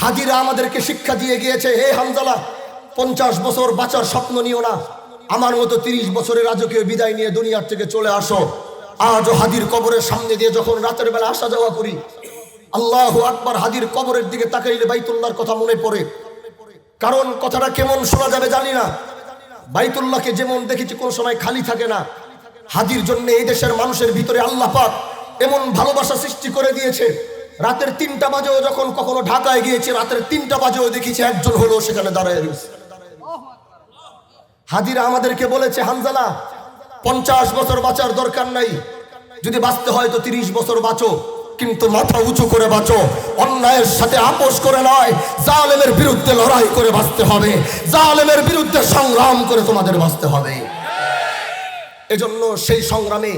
হাজিরা আমাদেরকে শিক্ষা দিয়ে গিয়েছে, হে হানজালা 50 বছর বাঁচার স্বপ্ন নিও না, আমার মতো 30 বছরের রাজকীয় বিদায় নিয়ে দুনিয়ার থেকে চলে আসো। আজও হাদির কবরের সামনে দিয়ে যখন রাতের বেলা আসা যাওয়া করি, আল্লাহু আকবার, হাদির কবরের দিকে তাকাইলে বাইতুল্লাহর কথা মনে পড়ে। কারণ কথাটা কেমন শোনা যাবে জানি না, বাইতুল্লাহকে যেমন দেখেছি কোন সময় খালি থাকে না, হাদির জন্য এই দেশের মানুষের ভিতরে আল্লাহ পাক এমন ভালোবাসা সৃষ্টি করে দিয়েছে। রাতের 3টা বাজেও যখন কখনো ঢাকায় গিয়েছে, রাতের 3টা বাজেও দেখেছি একজন হলো সেখানে দাঁড়ায় রয়েছে। হাদিরা আমাদেরকে বলেছে, হানজালা 50 বছর বাঁচার দরকার নাই, যদি বাঁচতে হয় তো 30 বছর বাঁচো, কিন্তু মাথা উঁচু করে বাঁচো, অন্যায়ের সাথে আপোষ করে নয়, জালেমের বিরুদ্ধে লড়াই করে বাঁচতে হবে, জালেমের বিরুদ্ধে সংগ্রাম করে তোমাদের বাঁচতে হবে। এজন্য সেই সংগ্রামে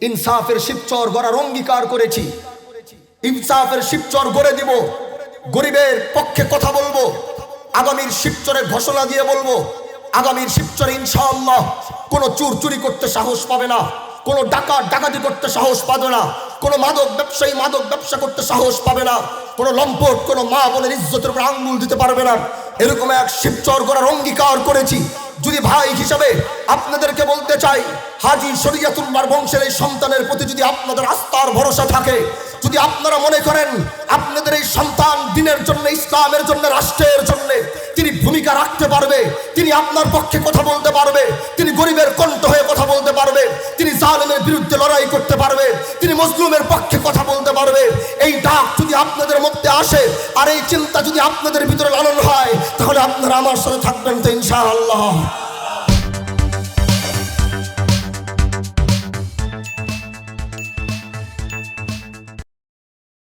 ইনসাফের শিবচর গড়ার অঙ্গীকার করেছি, ইনসাফের শিবচর গড়ে দিব, গরিবের পক্ষে কথা বলবো, আগামীর শিবচরে ঘোষণা দিয়ে বলবো, আগামীর শিবচরে ইনশাআল্লাহ কোনো চুর চুরি করতে সাহস পাবে না, কোনো ডাকাত ডাকাতি করতে সাহস পাবে না, কোনো মাদক ব্যবসায়ী মাদক ব্যবসা করতে সাহস পাবে না, কোনো লম্পট কোনো মা বোনের ইজ্জতের উপর আঙ্গুল দিতে পারবে না। এরকম এক শিবচর গড়ার অঙ্গীকার করেছি। যদি ভাই হিসাবে আপনাদেরকে বলতে চাই, হাজী শরীয়তুল্লাহর বংশের এই সন্তানের প্রতি যদি আপনাদের আস্থার ভরসা থাকে, যদি আপনারা মনে করেন আপনাদের এই সন্তান দিনের জন্য, ইসলামের জন্য, রাষ্ট্রের জন্য তিনি ভূমিকা রাখতে পারবে, তিনি আপনার পক্ষে কথা বলতে পারবে, তিনি গরিবের কণ্ঠ হয়ে কথা বলতে পারবে, তিনি জালেমের বিরুদ্ধে লড়াই করতে পারবে, তিনি মজলুমের পক্ষে কথা বলতে পারবে, এই ডাক যদি আপনাদের মধ্যে আসে আর এই চিন্তা যদি আপনাদের ভিতরে লালন হয়, তাহলে আপনারা আমার সাথে থাকবেন তো ইনশাআল্লাহ।